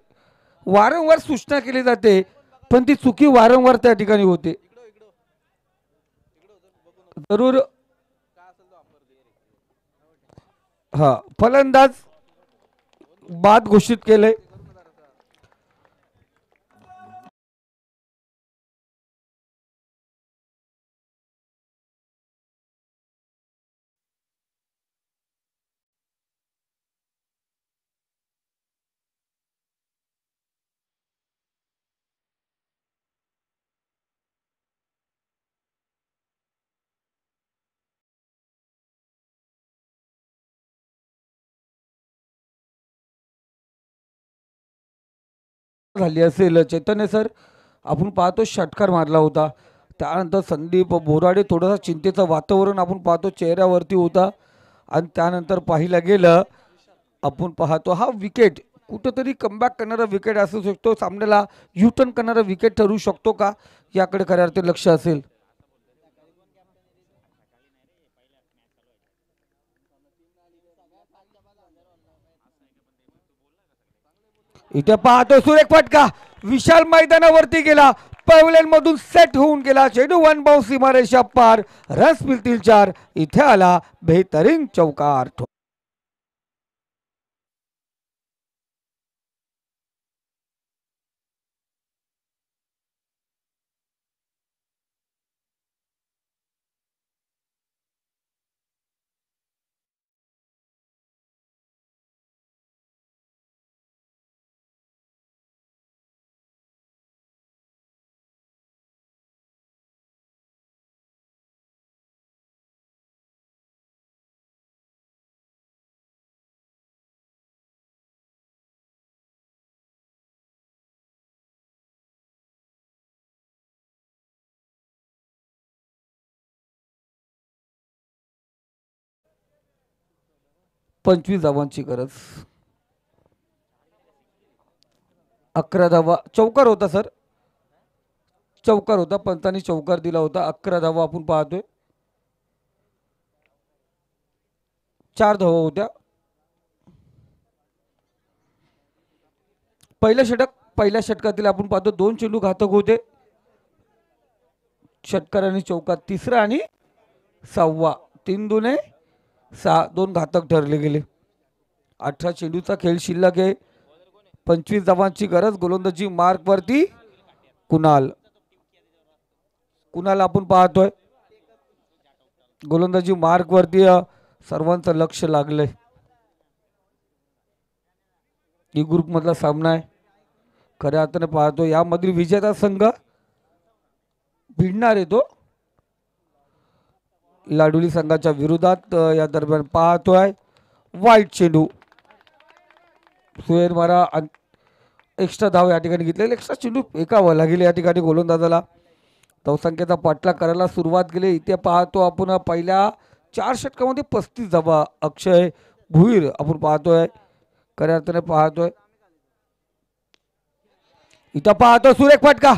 वारंवार सूचना केली जाते, पण ती चुकी वारंवार त्या ठिकाणी होते. जरूर हा फलंदाज बाद घोषित केले. झाली असेल. चैतन्य सर आपण पाहतो षटकार मारला होता, त्यानंतर संदीप बोराडे थोडासा चिंतेचं वातावरण आपण पाहतो चेहऱ्यावरती होता. आणि त्यानंतर पाहिलं गेलं आपण पाहतो हा विकेट कुठंतरी कमबॅक करणारा विकेट असू शकतो, सामन्याला युटर्न करणारा विकेट ठरू शकतो का, याकडे खऱ्या अर्थी लक्ष असेल. इथे पाहतो सुरेख फटका विशाल मैदानावरती गेला, पॅव्हलियन मधून सेट होऊन गेला, चेंडू वन बाउंस सीमारेषा पार, रन्स मिळतील 4. इथे आला बेहतरीन चौकार. 25 धावांची गरज. 11 धावा. चौकार होता सर, चौकार होता, पंतांनी चौकार दिला होता. 11 धावा आपण पाहतोय. 4 धावा होत्या. पहिल्या षटकातील आपण पाहतो 2 चेंडू घातक होते, षटकार आणि चौकार. तिसरा आणि 6वा 3 दुने 6, 2 घातक ठरले गेले. 18 चेंडूचा खेळ शिल्लक आहे. 25 धावांची गरज. गोलंदाजी मार्क वरती कुणाल आपण पाहतोय. गोलंदाजी मार्क वरती सर्वांचं लक्ष लागलंय. ई ग्रुप मधला सामना आहे. खऱ्या अर्थाने पाहतो यामधील विजेता संघ भिडणार आहे तो लाडोली संघाच्या विरोधात. या दरम्यान पाहतोय वाईट चेंडू, सुहेर मारा एक्स्ट्रा धाव या ठिकाणी घेतलेले. एक्स्ट्रा चेंडू फेकावा लागेल या ठिकाणी गोलंदाजाला. धावसंख्येचा पाठलाग करायला सुरुवात केली. इथे पाहतो आपण पहिल्या 4 षटकामध्ये 35 धावा अक्षय भुईर आपण पाहतोय. खऱ्या अर्थाने पाहतोय इथं पाहतो सुरेख फटका.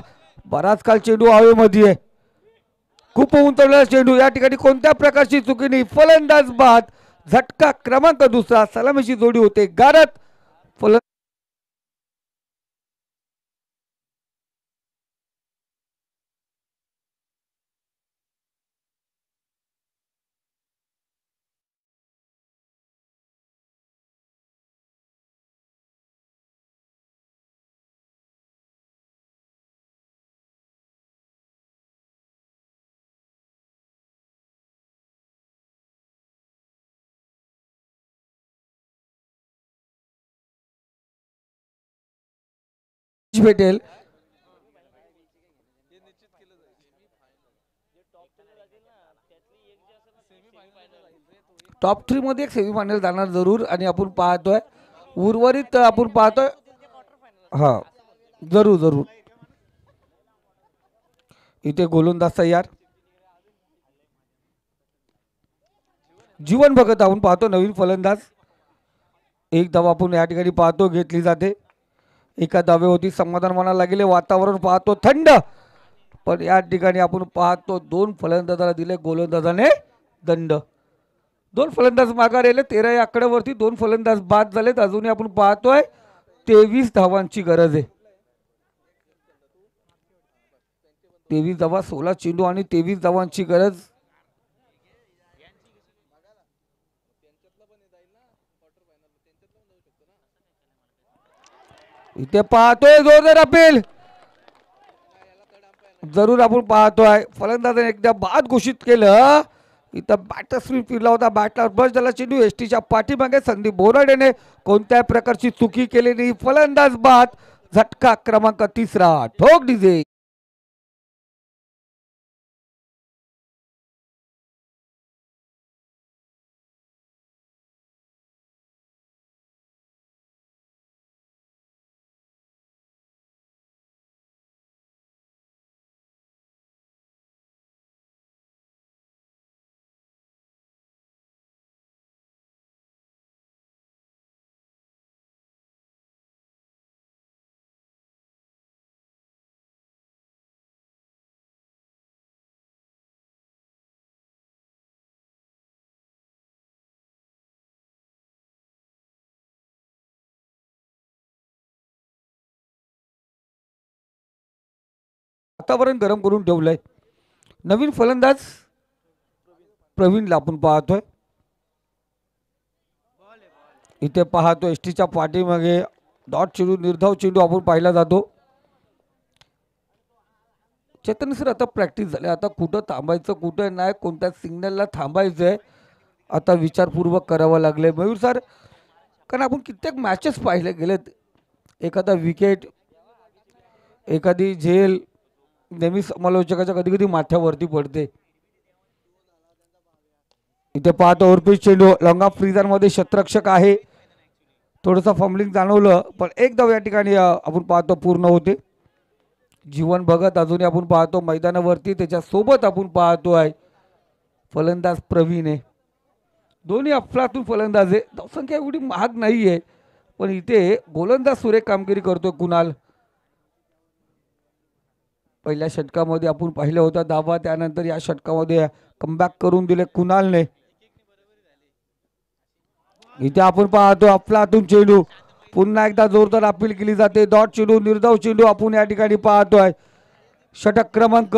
बराच काल चेंडू हवेमध्ये आहे, खूप उंचवलेला चेंडू. या ठिकाणी कोणत्या प्रकारची चुकी नाही, फलंदाज बाद. झटका क्रमांक 2, सलामीची जोडी होते गारत. फलंदाज भेटेल. टॉप 3 मध्ये एक सेमीफायनल जाणार जरूर. आणि आपण पाहतोय उर्वरित आपण पाहतोय. हा जरूर जरूर. इथे गोलंदाज तयार. जीवन भगत आपण पाहतो नवीन फलंदाज. एक धाव आपण या ठिकाणी पाहतो घेतली जाते. एका धावेवरती समाधान म्हणायला गेले. वातावरण पाहतो थंड. पण या ठिकाणी आपण पाहतो 2 फलंदाजाला दिले गोलंदाजाने दंड. 2 फलंदाज माघार आले. 13 या आकड्यावरती 2 फलंदाज बाद झालेत. अजूनही आपण पाहतोय 23 धावांची गरज आहे. 23 धावा 16 चेंडू आणि 23 धावांची गरज. इथे पाहतोय जोरदार अपील. जरूर आपण पाहतोय फलंदाजाने एकदा बाद घोषित केलं. इथं बॅटर स्पिन फिरला होता. बॅटला बस झाला चेंडू. एसटीच्या पाठीमागे संदीप बोराडेने कोणत्याही प्रकारची चुकी केली नाही. फलंदाज बाद. झटका क्रमांक 3. ठोक डीजे. वातावरण गरम करून ठेवलंय. नवीन फलंदाज प्रवीणला आपण पाहतोय. इथे पाहतो एसटीच्या पाठीमागे डॉट चेंडू निर्धाव चेंडू आपण पाहिला जातो. चेतन सर आता प्रॅक्टिस झाली. आता कुठं थांबायचं कुठं नाही कोणत्या सिग्नलला थांबायचंय आता विचारपूर्वक करावं लागले मयूर सर. कारण आपण कित्येक मॅचेस पाहिले गेलेत. एखादा विकेट एखादी झेल नेहमी समालोचकाच्या कधी कधी माथ्यावरती पडते. इथे पाहतो ओरपीच चेंडू लॉंग ऑफ फ्रीजर मध्ये शतरक्षक आहे. थोडंसं फंबलिंग जाणवलं पण एक धाव या ठिकाणी आपण पाहतो पूर्ण होते. जीवन भगत अजूनही आपण पाहतो मैदानावरती. त्याच्या सोबत आपण पाहतोय फलंदाज प्रवीण आहे. दोन्ही अफलातून फलंदाज आहे. धावसंख्या एवढी महाग नाहीये पण इथे गोलंदाज सुरेख कामगिरी करतोय कुणाल. पहिल्या षटकामध्ये आपण पाहिलं होतं धावा. त्यानंतर या षटकामध्ये कमबॅक करून दिले कुणालने. इथे आपण पाहतो अफलातून चेंडू. पुन्हा एकदा जोरदार अपील केली जाते. डॉट चेंडू निर्धाव चेंडू आपण या ठिकाणी पाहतोय. षटक क्रमांक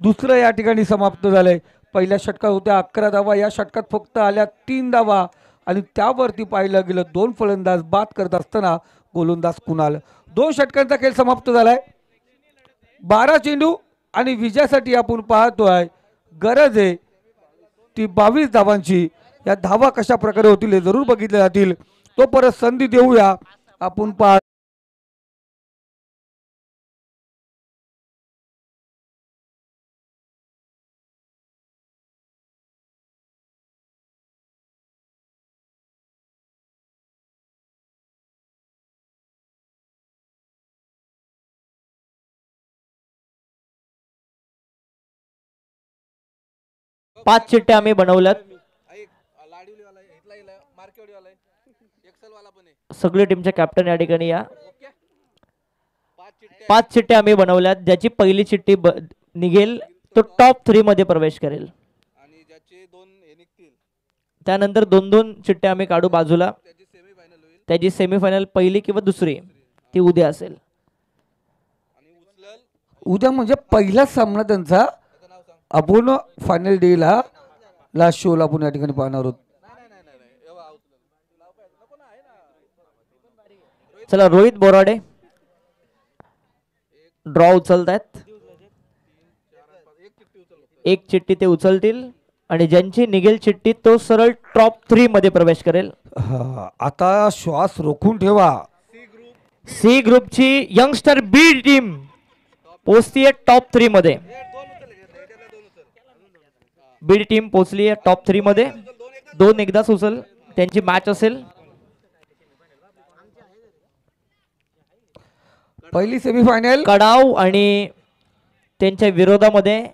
2 या ठिकाणी समाप्त झाले. पहिल्या षटकात होत्या 11 धावा. या षटकात फक्त आल्या 3 धावा आणि त्यावरती पाहिलं गेलं 2 फलंदाज बाद करत असताना गोलंदाज कुणाल. 2 षटकांचा खेळ समाप्त झालाय. 12 चेंडू आणि विजयासाठी आपण पाहतोय गरज आहे ती 22 धावांची. या धावा कशा प्रकारे होतील हे जरूर बघितले जातील. तो परत संधी देऊया आपण पाह. पाच चिठ्ठ्या आम्ही बनवल्यात. सगळी टीमचे कॅप्टन या ठिकाणी या. 5 चिठ्ठ्या आम्ही बनवल्यात. ज्याची पहिली चिठ्ठी निघेल तो टॉप 3 मध्ये प्रवेश करेल. त्यानंतर 2-2 चिठ्ठ्या आम्ही काढू बाजूला. त्याची सेमीफायनल पहिली किंवा दुसरी ती उद्या असेल. उद्या म्हणजे पहिलाच सामना त्यांचा. आपण फायनल डे ला लास्ट शो ला आपण या ठिकाणी पाहणार आहोत. चला रोहित बोराडे ड्रॉ उचलतायत. एक चिठ्ठी ते उचलतील आणि ज्यांची निघेल चिठ्ठी तो सरळ टॉप 3 मध्ये प्रवेश करेल. आता श्वास रोखून ठेवा. सी ग्रुपची यंगस्टर बी टीम पोहोचतीये टॉप 3 मध्ये. बीड टीम पोहोचली आहे टॉप 3 मध्ये. दोन एकदा सुचल त्यांची मॅच असेल. पहिली सेमीफायनल कडाव आणि त्यांच्या विरोधामध्ये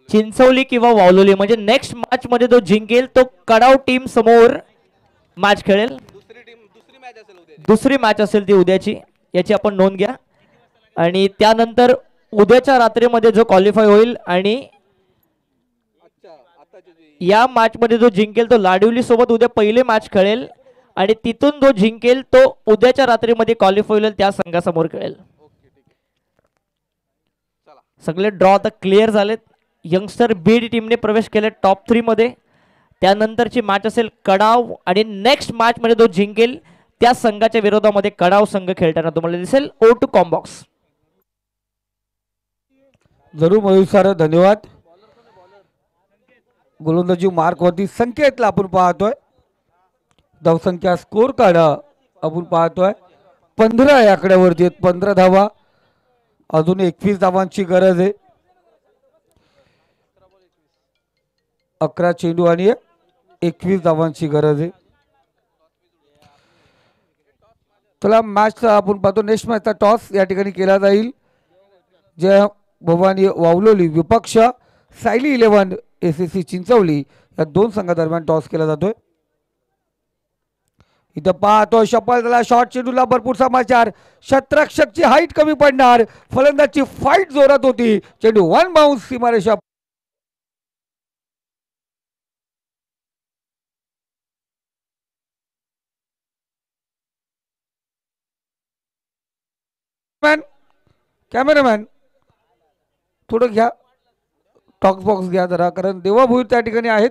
चिंचवली किंवा वावलोली, म्हणजे नेक्स्ट मॅच मध्ये जो जिंकेल तो कडाव टीम समोर मॅच खेळेल. दुसरी मॅच असेल ती उद्याची, याची आपण नोंद घ्या. आणि त्यानंतर उद्याच्या रात्रीमध्ये जो क्वालिफाय होईल आणि या मॅच मध्ये जो जिंकेल तो लाडिवली सोबत उद्या पहिली मॅच खेळेल आणि तिथून जो जिंकेल तो उद्याच्या रात्रीमध्ये क्वालिफाय होईल त्या संघासमोर खेळेल. सगळे ड्रॉ आता क्लिअर झालेत. यंगस्टर बीड टीमने प्रवेश केले टॉप 3 मध्ये. त्यानंतरची मॅच असेल कडाव आणि नेक्स्ट मॅच मध्ये जो जिंकेल त्या संघाच्या विरोधामध्ये कडाव संघ खेळताना तुम्हाला दिसेल O2 कॉम्बॉक्स. जरूर मयूर सर, धन्यवाद. गोलंदाजी मार्क वरती संकेतला आपण पाहतोय. धावसंख्या स्कोर कार्ड आपण पाहतोय 15 या आकड्यावरती आहेत. 15 धावा, अजून 21 धावांची गरज आहे. 11 चेंडू आणि 21 धावांची गरज आहे. चला मॅचचा आपण पाहतो. नेक्स्ट मॅचचा टॉस या ठिकाणी केला जाईल. जय भवानी वावलोली विपक्ष सायली 11 SSC चिंचवली या दोन संघादरम्यान टॉस केला जातोय. इथं पाहतो शपल झाला शॉर्ट चेंडूला भरपूर समाचार. शतरक्षकची हाईट कमी पडणार. फलंदाजची फाईट जोरात होती. चेंडू वन बाउन्स सीमारेषा कॅमेरामॅन थोडं घ्या, टॉक बॉक्स घ्या जरा, कारण देवाभूत त्या ठिकाणी आहेत.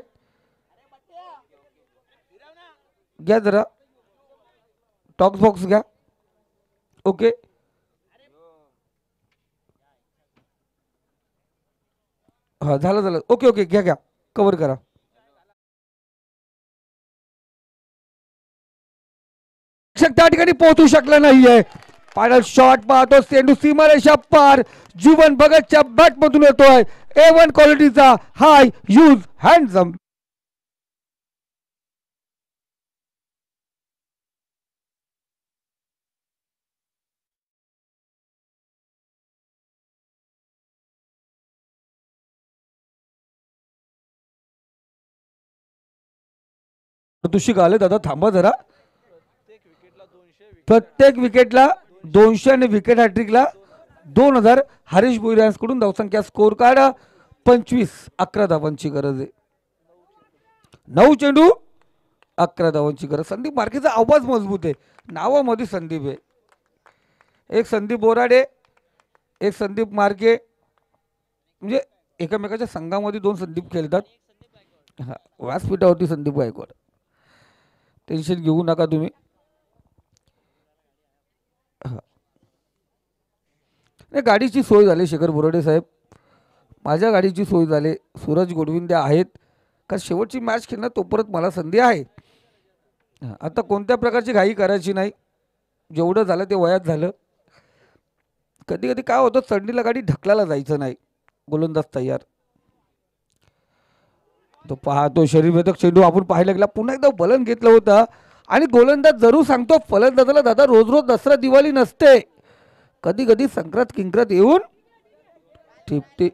घ्या जरा टॉक बॉक्स घ्या. ओके, हा झालं झालं. ओके ओके, घ्या घ्या, कव्हर करा. त्या ठिकाणी पोहोचू शकला नाहीये. फायनल शॉट पाहतो. चेंडू सीमारेषा पार. जीवन भगतच्या बॅट मधून येतोय. A1 क्वालिटीचा हाय यूज हँडसम. तुशिक आले दादा, थांबा जरा. प्रत्येक विकेटला 200 आणि विकेट हॅट्रिकला 2000. हरीश भोईर यांच्याकडून धावसंख्या स्कोर कार्ड 25. 11 धावांची गरज आहे. 9 चेंडू 11 धावांची गरज. संदीप मार्केचा आवाज मजबूत आहे. नावामध्ये संदीप आहे. एक संदीप बोराडे, एक संदीप मार्के, म्हणजे एकमेकाच्या संघामध्ये 2 संदीप खेळतात. हा, व्यासपीठावरती संदीप गायकवाड. टेन्शन घेऊ नका तुम्ही. गाडीची सोय झाली शेखर बोराडे साहेब. माझ्या गाडीची सोय झाली. सूरज गोडविंदे आहेत. कारण शेवटची मॅच खेळणं तोपर्यंत मला संधी आहे. आता कोणत्या प्रकारची घाई करायची नाही. जेवढं झालं ते वयात झालं. कधी कधी काय होतं, चढणीला गाडी ढकलायला जायचं नाही. गोलंदाज तयार. तो पाहतो शरीरवेधक चेंडू आपण पाहायला गेला. पुन्हा एकदा बलन घेतलं होतं. आणि गोलंदाज जरूर सांगतो फलंदाजाला, दादा रोज रोज दसरा दिवाळी नसते. कधी कधी संक्रांत किंक्रांत येऊन ठिपते.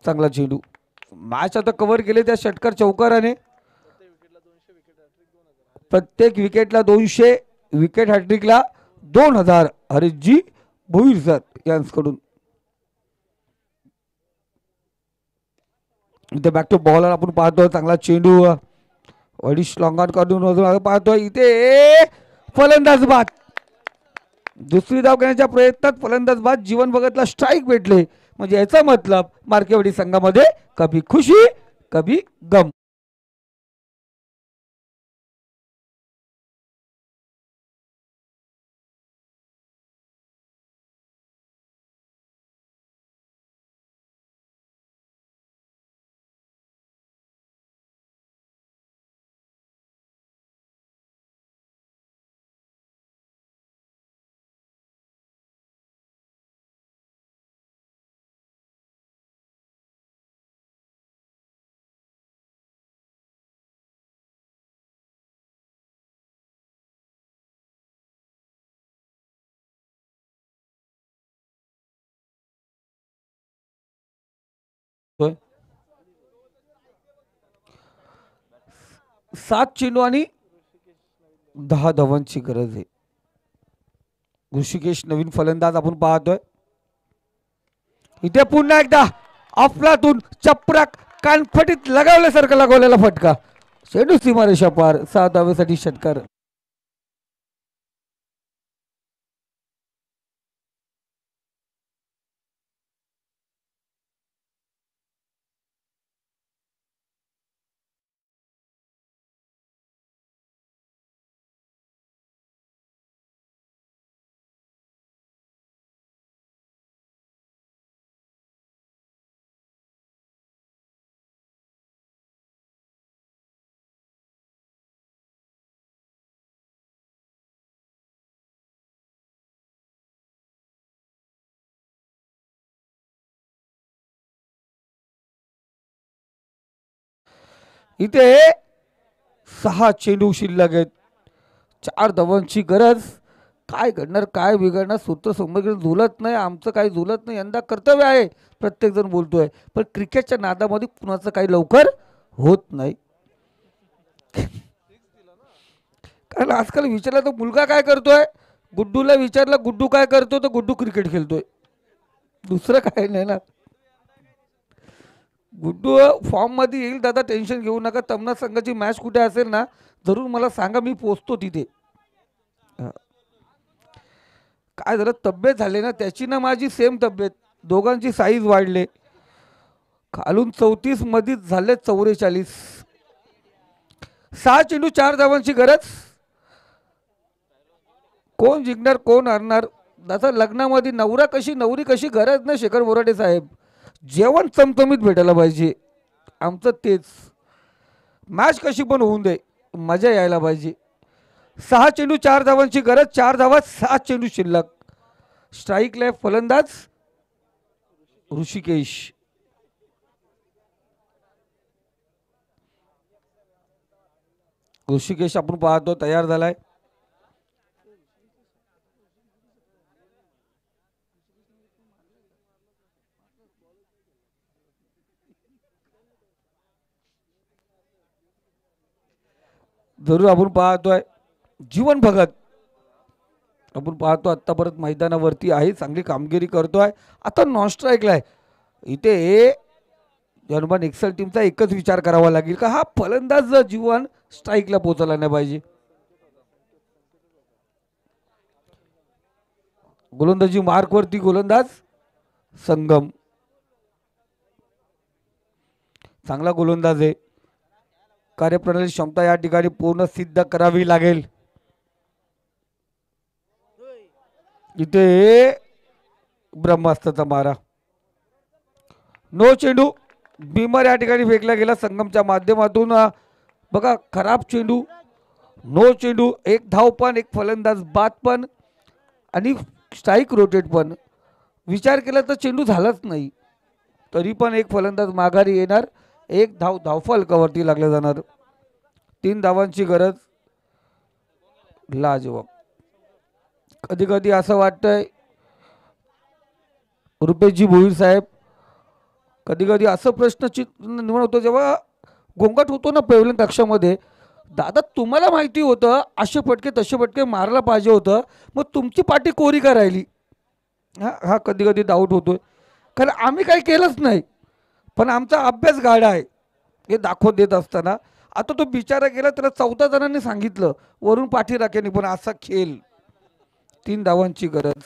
चांगला चेंडू. मॅच आता कव्हर केले त्या षटकार चौकाराने. प्रत्येक विकेटला 200, विकेट हॅट्रिकला 2000. हरीशजी भोईर सर यांच्याकडून. इथे बॅक टू बॉलर आपण पाहतोय. चांगला चेंडू अडीच लॉंगान काढून पाहतोय. इथे फलंदाज बाद. दुसरी धाव घेण्याच्या प्रयत्नात फलंदाज बाद. जीवन भगतला स्ट्राईक भेटले. म्हणजे याचा मतलब मार्केवाडी संघामध्ये कभी खुशी कभी गम. 7 चेंडू आणि 10 धावांची गरज आहे. ऋषिकेश नवीन फलंदाज आपण पाहतोय. इथे पुन्हा एकदा अफलातून चपराक कानफटीत लगावल्यासारखा लगावलेला फटका. चेंडू सीमारेषा पार. 6 धावेसाठी षटकार. इथे 6 चेंडू शिल्लक आहेत. 4 धावांची गरज. काय घडणार काय बिघडणार सूत्र समीकरण झुलत नाही. आमचं काही झुलत नाही. यंदा कर्तव्य आहे प्रत्येक जण बोलतोय. पण क्रिकेटच्या नादामध्ये कुणाचं काही लवकर होत नाही. कारण आजकाल विचारलं तर मुलगा काय करतोय. गुड्डूला विचारलं गुड्डू काय करतो तर गुड्डू क्रिकेट खेळतोय. दुसरं काय नाही ना. गुड्डू फॉर्म मध्ये येईल दादा टेन्शन घेऊ नका. तमना संघाची मॅच कुठे असेल ना जरूर मला सांगा मी पोचतो तिथे. काय झालं तब्येत झाली ना त्याची ना माझी सेम तब्येत. दोघांची साईज वाढले. खालून 34 मधीच झाले 44. 6 चेंडू 4 धावांची गरज. कोण जिंकणार कोण हरणार. जसं लग्नामध्ये नवरा कशी नवरी कशी गरज ना शेखर बोराडे साहेब. जेवण चमचमीत भेटायला पाहिजे. आमचं तेच. मॅच कशी पण होऊन दे मजा यायला पाहिजे. 6 चेंडू 4 धावांची गरज. 4 धावा 7 चेंडू शिल्लक. स्ट्राईकला फलंदाज ऋषिकेश. ऋषिकेश आपण पाहतो तयार झालाय. जरूर आपण पाहतोय जीवन भगत. आपण पाहतो आतापर्यंत मैदानावरती आहे चांगली कामगिरी करतोय. आता नॉन स्ट्राईकला आहे. इथे जनमान एक्सेल टीमचा एकच विचार करावा लागेल का हा फलंदाज जीवन स्ट्राईकला पोहोचला नाही पाहिजे. गोलंदाजी मार्कवरती गोलंदाज संगम. चांगला गोलंदाज आहे. कार्यप्रणाली क्षमता या ठिकाणी पूर्ण सिद्ध करावी लागेल. इथे ब्रह्मास्त्राचा मारा. नो चेंडू. भीमर या ठिकाणी फेकला गेला संगमच्या माध्यमातून. बघा खराब चेंडू. नो चेंडू. एक धाव पण एक फलंदाज बाद पण आणि स्ट्राईक रोटेट पण. विचार केला तर चेंडू झालाच नाही तरी पण एक फलंदाज माघारी येणार. एक धाव धावफलकावरती लागले जाणार. 3 धावांची गरज. लाजवाब. कधी कधी असं वाटतंय रुपेशजी भोईर साहेब कधी कधी असं प्रश्न निर्माण होतो जेव्हा गोंगाट होतो ना पहिल्या कक्षामध्ये. दादा तुम्हाला माहिती होतं असे फटके तसे फटके मारायला पाहिजे होतं मग तुमची पाठी कोरी का राहिली. हा कधी कधी डाऊट होतोय. कारण आम्ही काही केलंच नाही पण आमचा अभ्यास गाडा आहे हे दाखवत देत असताना. आता तो बिचारा गेला त्याला 14 जणांनी सांगितलं वरून पाठी राखेनी पण असा खेळ. 3 धावांची गरज.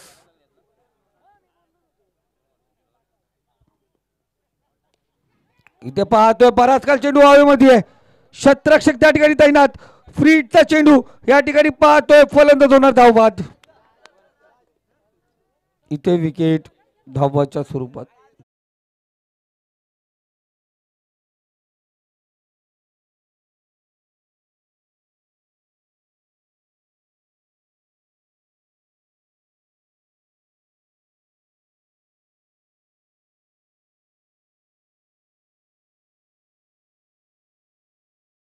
इथे पाहतोय बराच काल चेंडू हवेमध्ये आहे. शतरक्षक त्या ठिकाणी तैनात. फ्रीडचा चेंडू या ठिकाणी पाहतोय फलंदाज होणार धावबाद. इथे विकेट धावाच्या स्वरूपात.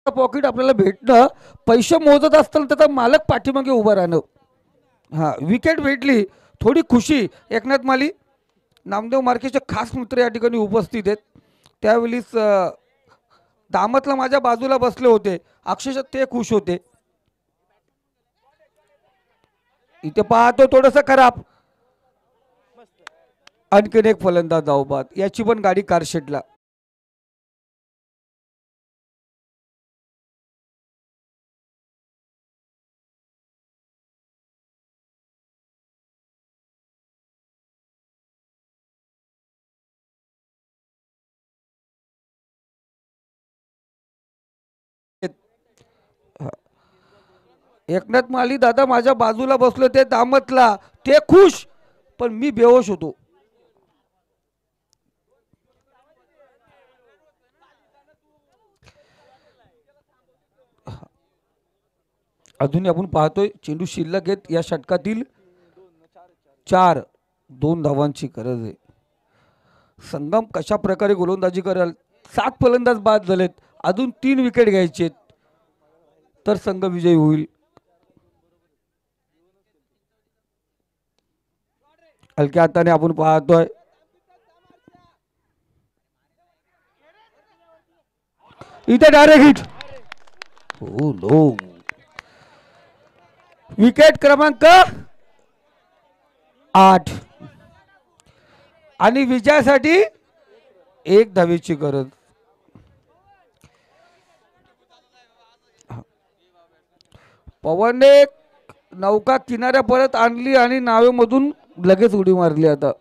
पॉकेट आपल्याला भेटणं पैसे मोजत असताना त्याचा मालक पाठीमागे उभा राहणं. हा विकेट भेटली थोडी खुशी. एकनाथ माली नामदेव मार्केटचे खास मित्र या ठिकाणी उपस्थित आहेत. त्यावेळीच दामतला माझ्या बाजूला बसले होते, अक्षरशः ते खुश होते. इथे पाहतो थोडस खराब. आणखीन एक फलंदाज धावबाद, याची पण गाडी कारशेडला. एकनाथ माली दादा माझ्या बाजूला बसलो ते दामतला, ते खुश, पण मी बेहोश होतो. अजूनही आपण पाहतोय चेंडू शिल्लक आहेत. या षटकातील 2 धावांची गरज आहे. संगम कशा प्रकारे गोलंदाजी करेल. 7 फलंदाज बाद झालेत, अजून 3 विकेट घ्यायचे तर संघ विजयी होईल. हलक्या हाताने आपण पाहतोय इथे डायरेक्ट हिट. हो नो. विकेट क्रमांक 8 आणि विजयासाठी 1 धावेची गरज. पवनने नौका किनाऱ्या परत आणली आणि नावेमधून लगेच उडी मारली. आता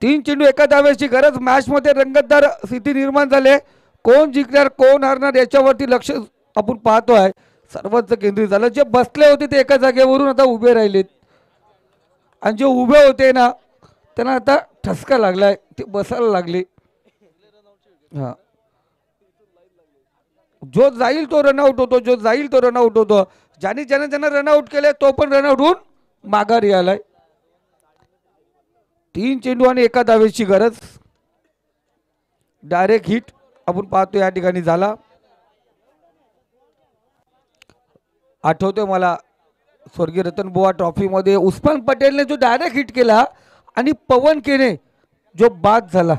3 चेंडू एका धावेची गरज. मॅच मध्ये रंगतदार स्थिती निर्माण झाले. कोण जिंकणार कोण हारणार याच्यावरती लक्ष आपण पाहतोय. सर्वच केंद्रित झालं. जे बसले होते ते एका जागेवरून आता उभे राहिलेत आणि जे उभे होते ना त्यांना आता ठसका लागलाय, ते बसायला लागले. हा, जो जाईल तो रनआउट होतो, जो जाईल तो रनआउट होतो. ज्याने रनआउट केले तो पण रनआउट होऊन माघारी आलाय. 3 चेंडू आणि एका धावेची गरज. डायरेक्ट हिट आपण पाहतो या ठिकाणी झाला. आठवतोय मला स्वर्गीय रतनबुवा ट्रॉफी मध्ये उस्मान पटेलने जो डायरेक्ट हिट केला आणि पवन केने जो बाद झाला,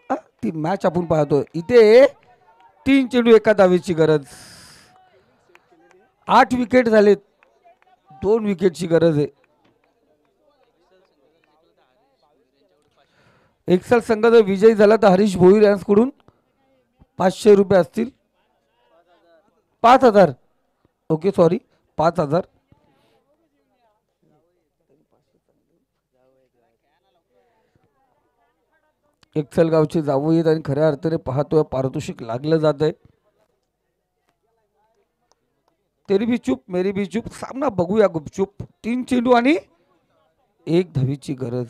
ती मॅच आपण पाहतोय. इथे 3 चेंडू एका धावेची गरज. 8 विकेट झालेत, 2 विकेटची गरज आहे. एक्सल संघ जर विजयी झाला तर हरीश भोईर यांच्याकडून 500 रुपये असतील. 5000. Okay sorry, 5000. एक्सल गावचे जावं येत आणि खऱ्या अर्थाने पाहतोय पारितोषिक लागलं जात आहे. तेरी भी चूप मेरी भी चूप, सामना बघूया गुपचूप. 3 चेंडू आणि 1 धावेची गरज.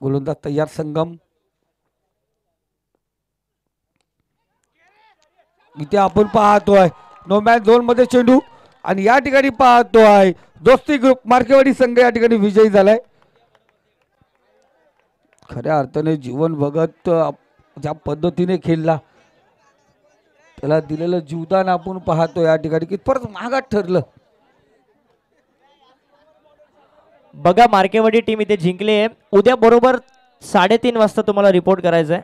गोलंदाज तयार संगम. इथे आपण पाहतोय नो मॅच झोन मध्ये चेंडू आणि या ठिकाणी पाहतोय दोस्ती ग्रुप मार्केवाडी संघ या ठिकाणी विजयी झालाय. खऱ्या अर्थाने जीवन भगत ज्या पद्धतीने खेळला त्याला दिलेलं जीवदान आपण पाहतो या ठिकाणी की परत महागात ठरलं. बघा मार्केवाडी टीम इथे जिंकले. उद्या बरोबर 3:30 वाजता तुम्हाला रिपोर्ट करायचा आहे.